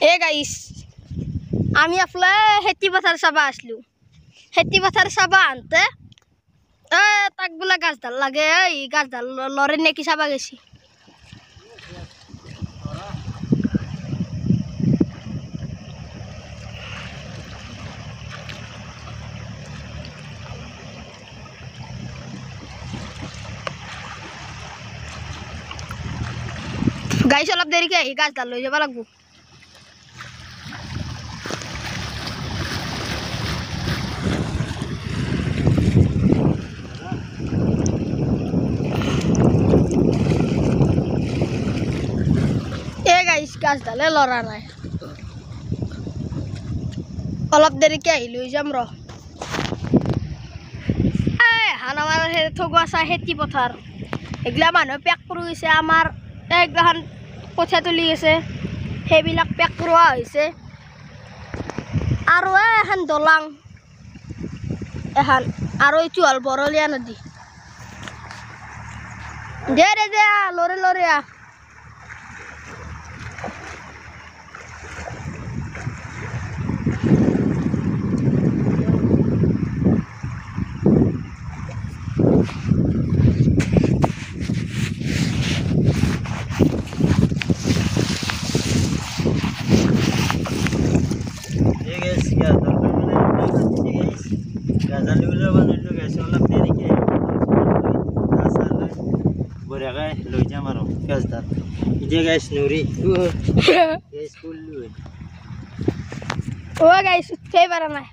এ guys আমি আসলে হেতি পথার চাবা আসলু হেতি পথার চাবা আনতে তাক বোলা গাছডাল লাগে এই গাছডাল লরে নাকি চাবা গেছি গাইস অলপ দেরিকে এই গাছডাল লই যাবা লাগবো গাছডালে লড়া নাই অলপ দেরিকে আহি লৈ যাম ৰ হান আমাৰ থগোৱা চাই খেতি পথাৰ এগলা মানুহে পেক কৰি গৈছে আমাৰ একগলাখান কঠীয়া তুলি গৈছে সেইবিলাক পেক কৰোৱা হৈছে আৰু এখন দলাং এখন আৰু এইটো হ'ল বৰলীয়া নদী দে দে দে লৰে লৰে লৈ যাম আৰু গাছডাল এতিয়া গাইছ নৰি স্কুল লৈ গাইছ উঠেই পাৰা নাই